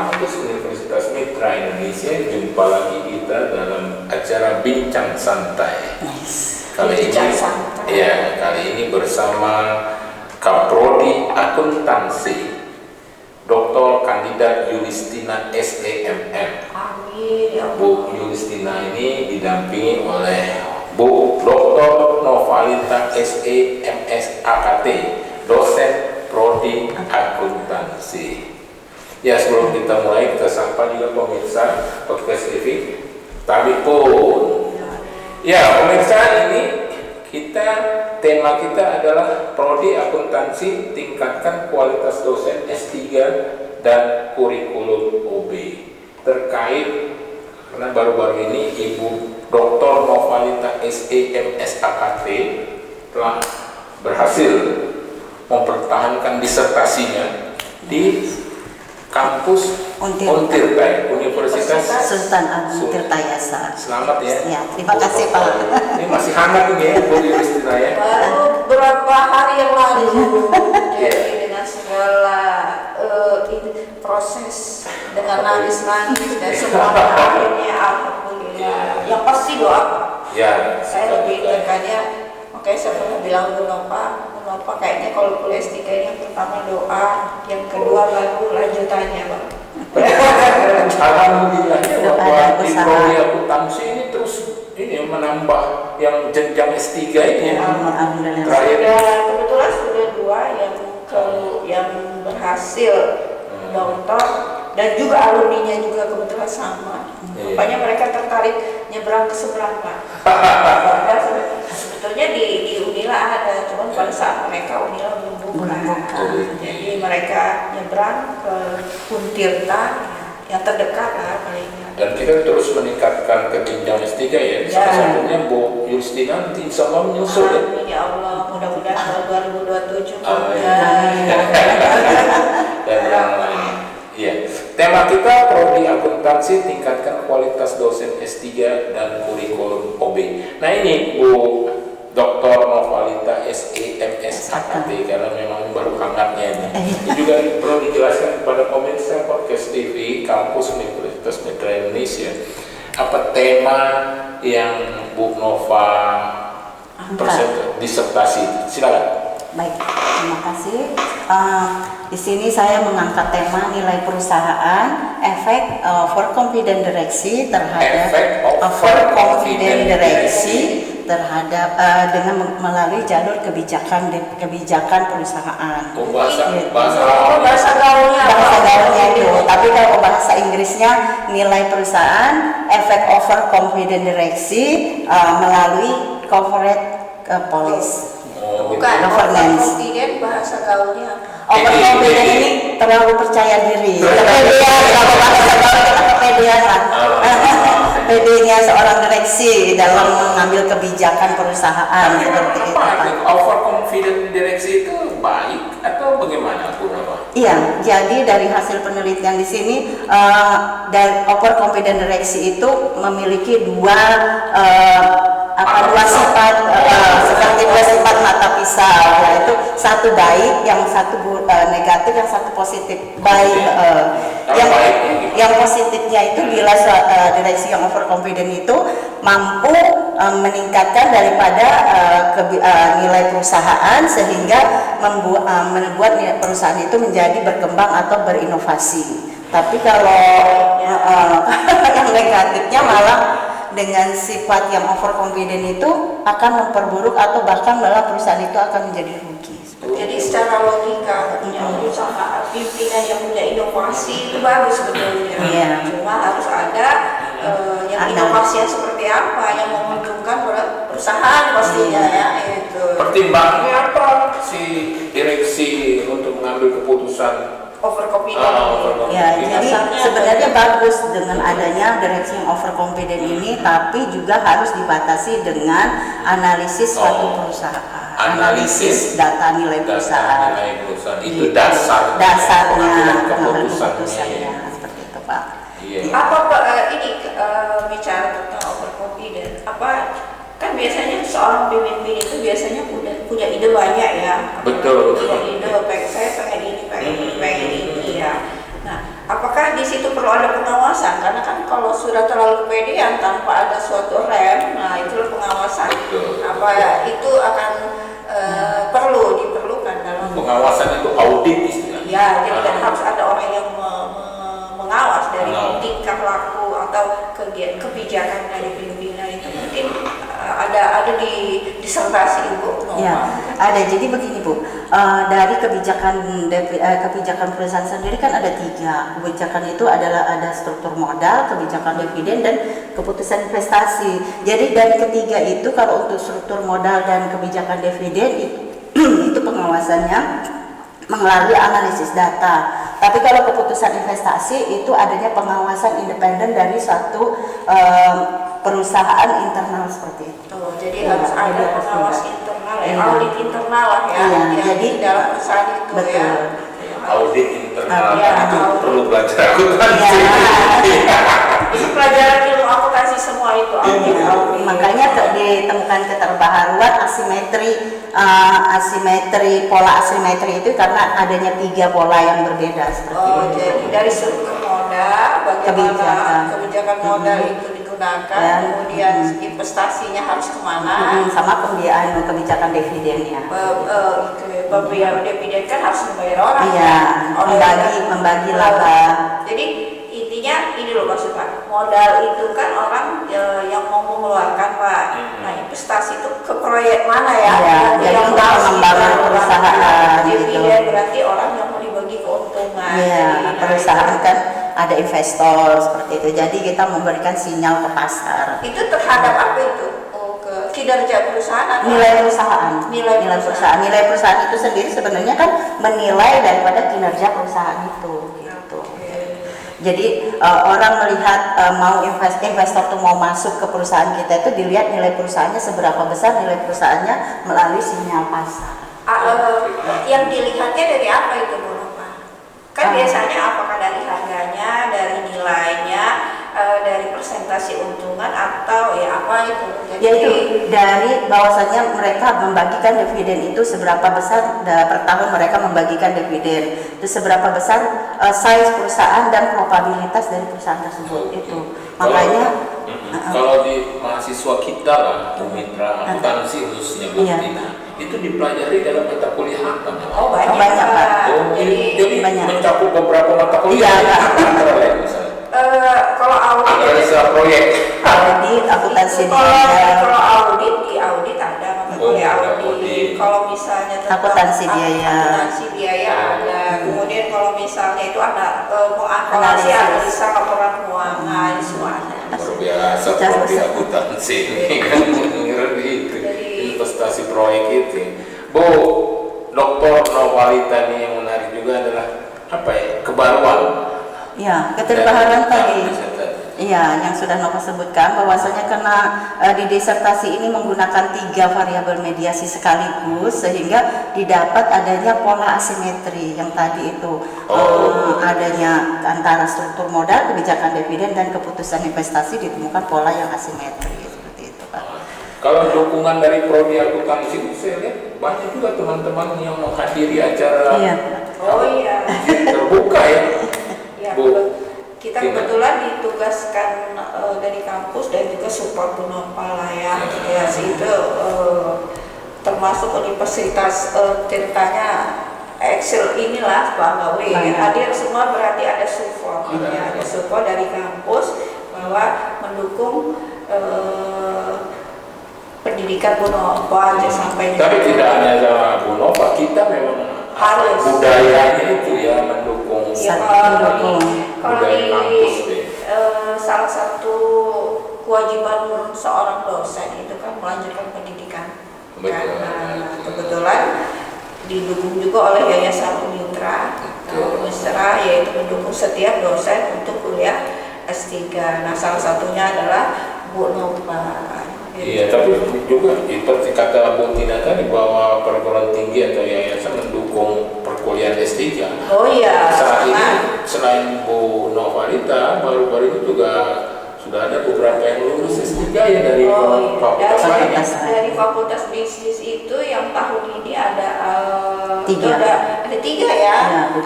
Kampus Universitas Mitra Indonesia. Jumpa lagi kita dalam acara Bincang Santai. Kali ini bersama Kaprodi Akuntansi Dr. Kandidat Yulistina SEMM. Amin. Bu Yulistina ini didampingi oleh Bu Dr. Novalita SEMS AKT, dosen Prodi Akuntansi. Ya, sebelum kita mulai, kita sapa juga pemirsa podcast TV tadi pun. Ya, pemirsa, ini tema kita adalah Prodi Akuntansi tingkatkan kualitas dosen S3 dan kurikulum OB. Terkait karena baru-baru ini Ibu Dr. Novalita SEMS AKT telah berhasil mempertahankan disertasinya di kampus Untirta, Universitas Sultan Agung Tirtayasa. Selamat ya. Ya, terima kasih Pak. Ini masih hangat ini ya, Bu Yulistina ya. Baru beberapa hari yang lalu. Jadi dengan segala proses dengan nangis-nangis dan semua akhirnya alhamdulillah. Yang pasti doa. Ya. Saya lebih tekannya, makanya saya pernah bilang dulu Pak, kayaknya kalau kuliah S3 ini yang pertama doa, yang kedua baru lanjutannya Pak. Alhamdulillah ya, bahwa di Prodi Akuntansi ini terus menambah yang jenjang S3 ini ya. Terakhir Kebetulan sudah dua yang berhasil dokter dan juga alumninya juga kebetulan sama. Makanya mereka tertarik nyebrang ke seberang Pak. Sebetulnya di Unila ada, cuman pada saat mereka Unila belum buka. Jadi mereka nyebrang ke Untirta yang terdekat lah palingnya. Dan kita terus meningkatkan ke jenjang S3 ya. Salah satunya Bu Yulistina nanti insya Allah menyusul ya. Ya Allah, mudah-mudahan tahun 2027. Dan yang lain. Iya. Tema kita Prodi Akuntansi tingkatkan kualitas dosen S3 dan kurikulum OB. Nah ini Bu Dr. Novalita SEMS AKT, karena memang baru hangatnya ini. Ini juga perlu dijelaskan kepada pemirsa podcast TV Kampus Universitas Mitra Indonesia. Apa tema yang Bu Nova disertasi? Silakan. Baik, terima kasih. Di sini saya mengangkat tema nilai perusahaan, efek overconfident direksi terhadap terhadap dengan melalui jalur kebijakan perusahaan. Bahasa gaulnya itu. Tapi kalau bahasa Inggrisnya nilai perusahaan, efek overconfident direksi melalui corporate policy. Bukan, overconfident bahasa gaulnya. Overconfident ini terlalu percaya diri. PD-nya seorang direksi dalam mengambil kebijakan perusahaan seperti itu. Overconfident direksi itu baik atau bagaimana Bu Nova? Iya, jadi dari hasil penelitian di sini dari overconfident direksi itu memiliki dua sifat seperti dua sifat mata pisau, yaitu satu baik, yang satu negatif, yang satu positif. Baik, yang positifnya itu bila direksi yang overconfident itu mampu meningkatkan daripada nilai perusahaan sehingga membuat perusahaan itu menjadi berkembang atau berinovasi. Tapi kalau yang negatifnya malah dengan sifat yang overconfident itu akan memperburuk atau bahkan malah perusahaan itu akan menjadi rugi. Jadi secara logika punya perusahaan pimpinan yang punya inovasi itu bagus sebetulnya. Cuma harus ada yang inovasinya seperti apa yang menguntungkan perusahaan pastinya ya itu. Pertimbangannya apa si direksi untuk mengambil keputusan overconfident? Jadi sebenarnya bagus dengan adanya direksi yang overconfident ini, tapi juga harus dibatasi dengan analisis suatu perusahaan. Analisis data nilai perusahaan. Itu dasarnya keputusannya seperti itu Pak. Apa ini bicara tentang overconfident? Kan biasanya seorang pemimpin itu biasanya punya ide banyak ya. Betul. Punya ide, saya pengen ini ya. Nah, apakah di situ perlu ada pengawasan, karena kan kalau sudah terlalu kepedean tanpa ada suatu rem, nah itulah pengawasan. Apa ya, itu akan diperlukan dalam pengawasan itu audit istilahnya. Ya, jadi kan harus ada orang yang mengawas dari tingkah laku atau kebijakan dari pimpinan itu. Mungkin ada di disertasi Ibu. Ya, ada. Jadi begini Bu, dari kebijakan perusahaan sendiri kan ada 3. Kebijakan itu adalah ada struktur modal, kebijakan dividen, dan keputusan investasi. Jadi dari ketiga itu, kalau untuk struktur modal dan kebijakan dividen itu pengawasannya melalui analisis data. Tapi kalau keputusan investasi itu adanya pengawasan independen dari suatu perusahaan internal seperti itu. Oh, jadi harus ada pengawas internal ya, audit internal lah ya, jadi di dalam perusahaan itu. Betul. Ya. Audit internal itu perlu belajar akuntansi. Itu pelajaran ilmu akuntansi semua itu. Makanya ditemukan keterbaharuan asimetri, pola asimetri itu karena adanya 3 pola yang berbeda seperti itu. Jadi dari struktur modal, bagaimana kebijakan modal itu digunakan, kemudian investasinya harus kemana, sama pembiayaan kebijakan dividennya. Pembiayaan dividen kan harus membayar orang. Iya, membagi laba. Jadi intinya ini loh maksudnya, modal itu kan orang yang mau mengeluarkan Pak. Nah, investasi itu ke proyek mana ya? Yang untuk membangun perusahaan. Dividen berarti orang yang mau dibagi keuntungan. Iya, perusahaan kan ada investor seperti itu. Jadi kita memberikan sinyal ke pasar. Itu terhadap apa itu? Ke kinerja perusahaan. Nilai perusahaan. Nilai perusahaan itu sendiri sebenarnya kan menilai daripada kinerja perusahaan itu. Gitu. Jadi orang melihat mau investor tuh mau masuk ke perusahaan kita itu dilihat nilai perusahaannya seberapa besar nilai perusahaannya melalui sinyal pasar. Yang dilihatnya dari apa itu Bu Nova? Kan biasanya apakah dari harganya, dari nilainya, dari persentase untungan atau ya apa itu? Yaitu dari bahwasanya mereka membagikan dividen itu seberapa besar per tahun mereka membagikan dividen, itu seberapa besar size perusahaan dan probabilitas dari perusahaan tersebut itu. Makanya kalau di mahasiswa kita lah, Mitra akuntansi khususnya Bu Tina, itu dipelajari dalam mata kuliah apa? Oh banyak Pak. Jadi mencakup beberapa mata kuliah. Antara lain misalnya. Kalau audit analisa proyek, akuntansi kalau audit ada mata kuliah audit. Kalau misalnya akuntansi biaya ada. Kemudian kalau misalnya itu ada analisa laporan keuangan semua ada. Luar biasa prodi akuntansi ini kan itu investasi proyek itu. Bu Dr. Novalita nih yang menarik juga adalah apa ya, kebaruan. Ya, keterbaharuan tadi. Iya, yang sudah Nova sebutkan bahwasanya karena di disertasi ini menggunakan 3 variabel mediasi sekaligus sehingga didapat adanya pola asimetri yang tadi itu adanya antara struktur modal, kebijakan dividen dan keputusan investasi ditemukan pola yang asimetri seperti itu Pak. Kalau dukungan dari prodi akuntansi saya lihat banyak juga teman-teman yang menghadiri acara terbuka ya. Bu, kita kebetulan ditugaskan dari kampus dan juga support Bu Nova lah ya. Itu termasuk universitas ceritanya Excel inilah Pak Gawe hadir semua, berarti ada support. Ada support dari kampus bahwa mendukung pendidikan Bu Nova sampai. Tapi tidak hanya sama Bu Nova, kita memang harus budayanya itu ya mendukung. Kalau di salah satu kewajiban seorang dosen itu kan melanjutkan pendidikan. Karena kebetulan didukung juga oleh Yayasan Mitra, yaitu mendukung setiap dosen untuk kuliah S3. Nah, salah satunya adalah Bu Nova. Iya, tapi juga seperti kata Bu Tina tadi bahwa perguruan tinggi atau yayasan mendukung perkuliahan S3. Oh iya. Saat ini selain Bu Novalita, baru-baru ini juga sudah ada beberapa yang lulus S3 ya dari fakultas lain. Dari fakultas bisnis itu yang tahun ini ada 3 ya.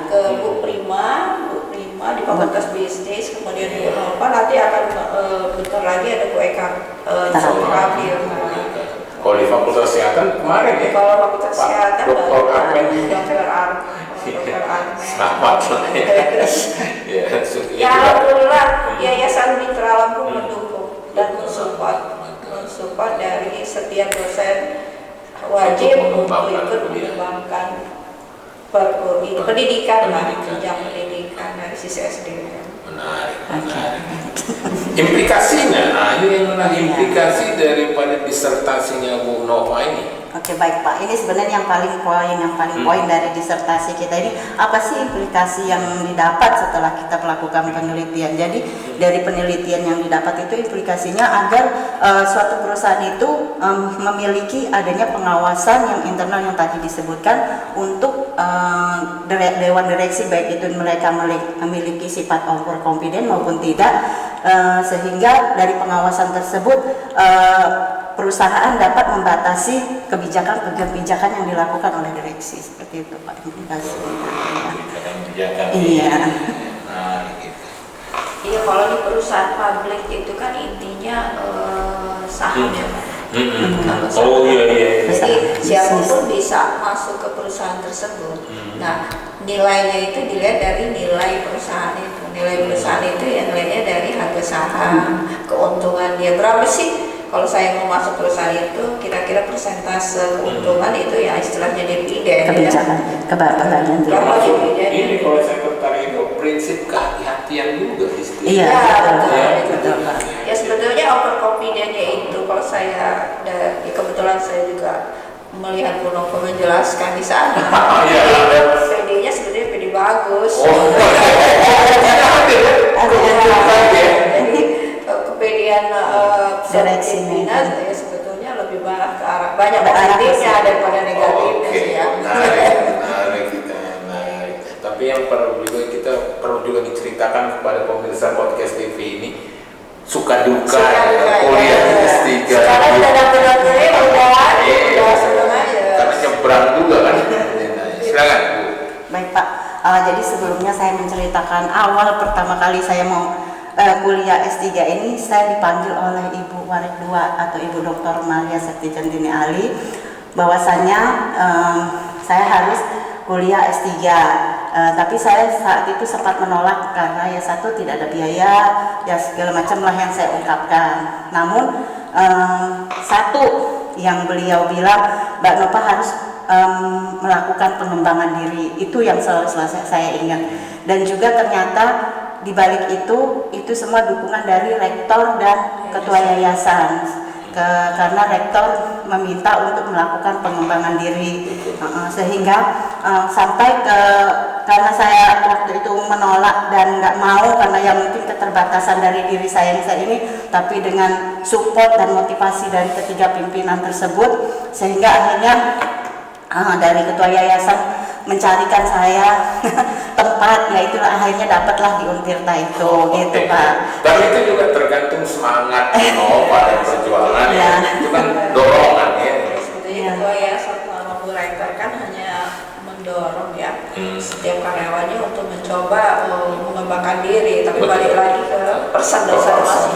Ke Bu Prima di Fakultas Bisnis, kemudian di Unova nanti akan bentar lagi ada terapi. Kalau di Fakultas Kesehatan kemarin ya. Kalau Fakultas Kesehatan Dr. Armen. Dr. Armen. Selamat lah ya. Ya alhamdulillah Yayasan Mitra Lampung mendukung dan mensupport dari setiap dosen wajib untuk ikut mengembangkan pendidikan pendidikan dari sisi SDM. Menarik. Implikasinya, ini yang menarik implikasi daripada disertasinya Bu Nova ini. Oke, baik Pak. Ini sebenarnya yang paling poin dari disertasi kita ini, apa sih implikasi yang didapat setelah kita melakukan penelitian. Jadi dari penelitian yang didapat itu implikasinya agar suatu perusahaan itu memiliki adanya pengawasan yang internal yang tadi disebutkan untuk dewan direksi, baik itu mereka memiliki sifat overconfident maupun tidak, sehingga dari pengawasan tersebut perusahaan dapat membatasi kebijakan yang dilakukan oleh direksi, seperti itu Pak. Iya. Iya, kalau di perusahaan publik itu kan intinya saham ya Pak. Oh iya. Jadi siapapun bisa masuk ke perusahaan tersebut. Nah, nilainya itu dilihat dari nilai perusahaan itu. Nilai perusahaan itu ya nilainya dari harga saham, keuntungan dia berapa sih? Kalau saya mau masuk perusahaan itu, kira-kira persentase keuntungan itu ya istilahnya dividen. Kebijakan, kebagian dividen. Ini kalau saya tertarik itu prinsip kehati-hatian juga istilahnya. Iya, betul. Ya sebetulnya overconfident-nya itu kalau saya kebetulan saya juga melihat Bu Nova menjelaskan di sana. PD-nya sebetulnya PD bagus. Jadi kepedean direksi pimpinan ya sebetulnya lebih banyak positifnya daripada negatifnya sih ya. Menarik. Tapi yang kita perlu juga diceritakan kepada pemirsa podcast TV ini, suka duka kuliah di S3. Sekarang udah dapet-dapetnya udah seneng aja. Karena nyebrang juga kan. Silakan Bu. Baik Pak. Jadi sebelumnya saya menceritakan awal pertama kali saya mau kuliah S3 ini, saya dipanggil oleh Ibu Warik II atau Ibu Dr. Maria Septi Centini Ali bahwasanya saya harus kuliah S3, tapi saya saat itu sempat menolak karena ya satu tidak ada biaya, ya segala macam lah yang saya ungkapkan. Namun satu yang beliau bilang, Mbak Nova harus melakukan pengembangan diri, itu yang selalu saya ingat. Dan juga ternyata di balik itu semua dukungan dari rektor dan ketua yayasan, karena rektor meminta untuk melakukan pengembangan diri, sehingga sampai karena saya waktu itu menolak dan nggak mau karena ya mungkin keterbatasan dari diri saya ini, tapi dengan support dan motivasi dari ketiga pimpinan tersebut, sehingga akhirnya dari ketua yayasan mencarikan saya tempat, ya itulah akhirnya dapatlah di Untirta itu, gitu Pak. Tapi itu juga tergantung semangat Nova dan perjuangan ya. Itu kan dorongan ya. Sebetulnya ketua yayasan Bu Rektor kan hanya mendorong ya setiap karyawannya untuk mencoba mengembangkan diri, tapi balik lagi ke dosen masing-masing.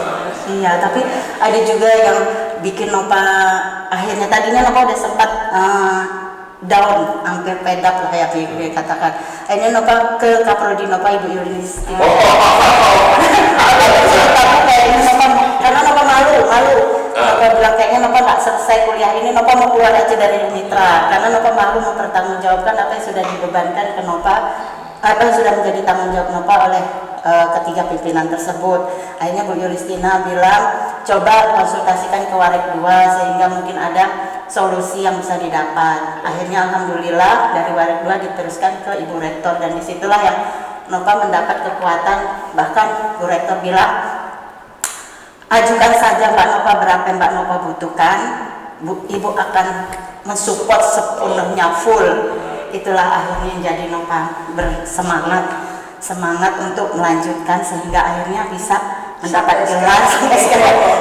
Iya, tapi ada juga yang bikin Nova akhirnya, tadinya Nova udah sempat down, hampir pedap lah ya dikatakan. Akhirnya Nova ke Kaprodi Nova Ibu Yulis. Karena Nova malu. Nova bilang kayaknya Nova nggak selesai kuliah ini, Nova mau keluar aja dari Mitra. Karena Nova malu mempertanggungjawabkan apa yang sudah dibebankan ke Nova, apa yang sudah menjadi tanggung jawab Nova oleh ketiga pimpinan tersebut. Akhirnya Bu Yulistina bilang coba konsultasikan ke Warik II sehingga mungkin ada solusi yang bisa didapat. Akhirnya alhamdulillah dari Warik II diteruskan ke Ibu Rektor, dan disitulah yang Nova mendapat kekuatan. Bahkan Bu Rektor bilang, ajukan saja Mbak Nova berapa yang Mbak Nova butuhkan, Ibu akan mensupport sepenuhnya full. Itulah akhirnya jadi Nova semangat untuk melanjutkan sehingga akhirnya bisa mendapat gelar.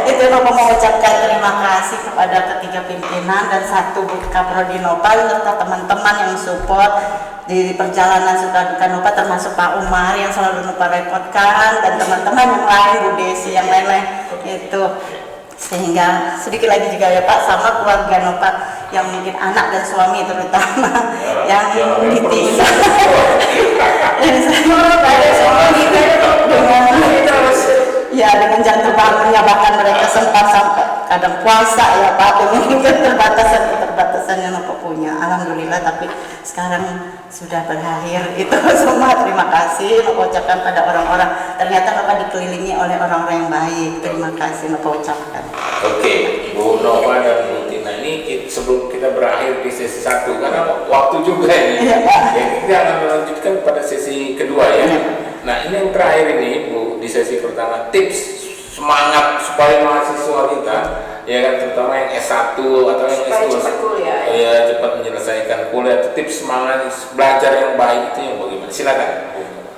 Itu Nova mengucapkan terima kasih kepada ketiga pimpinan dan satu Kaprodi Nova serta teman-teman yang support di perjalanan suka duka Nova, termasuk Pak Umar yang selalu Nova repotkan, dan teman-teman yang lain, Bu Desi yang lain-lain itu. Sehingga sedikit lagi juga ya Pak, sama keluarga Nova yang mungkin anak dan suami terutama yang ditinggal. Dan saya dengan jam terbangnya, bahkan mereka sempat sampai kadang puasa ya Pak, dengan keterbatasan yang Nova punya. Alhamdulillah, tapi sekarang sudah berakhir itu semua. Terima kasih Nova ucapkan pada orang-orang. Ternyata Nova dikelilingi oleh orang-orang yang baik. Terima kasih Nova ucapkan. Oke, Bu Nova dan Bu Tina, ini sebelum kita berakhir di sesi 1, karena waktu juga ini, ya, kita akan melanjutkan pada sesi kedua ya. Nah, ini yang terakhir ini Bu, di sesi pertama, tips semangat supaya mahasiswa kita, ya kan, terutama yang S1 atau yang S2 cepat kuliah, ya cepat menyelesaikan kuliah. Tips semangat belajar yang baik itu yang bagaimana? Silakan.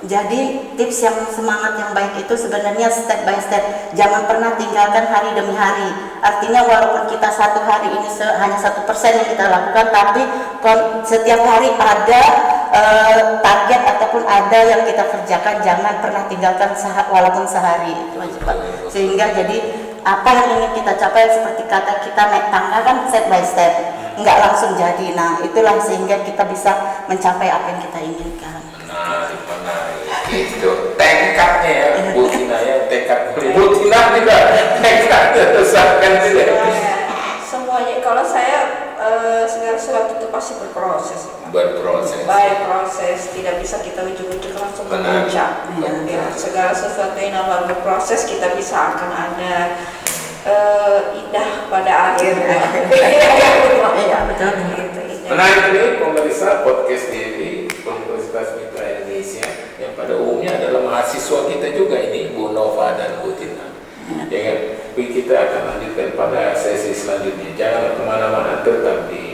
Jadi tips yang semangat yang baik itu sebenarnya step by step, jangan pernah tinggalkan hari demi hari. Artinya walaupun kita satu hari ini hanya 1% yang kita lakukan, tapi setiap hari ada target ataupun ada yang kita kerjakan, jangan pernah tinggalkan walaupun sehari itu aja Pak. Sehingga jadi apa yang ingin kita capai, seperti kata kita naik tangga kan step by step, nggak langsung jadi. Nah itulah sehingga kita bisa mencapai apa yang kita inginkan. Itu tekadnya ya Bu Tina, ya tekad Bu Tina juga tekadnya besarkan juga. Semuanya kalau saya segala sesuatu itu pasti berproses. Baik proses, tidak bisa kita ujuk-ujuk langsung memuncak. Ya, segala sesuatu yang namanya berproses, kita bisa akan ada indah pada akhirnya. Iya betul. Menarik ini pemirsa podcast dari Universitas Mitra Indonesia yang pada umumnya adalah mahasiswa kita juga ini, Bu Nova dan Bu Tina. Ya kan? Kita akan lanjutkan pada sesi selanjutnya. Jangan kemana-mana, tetap di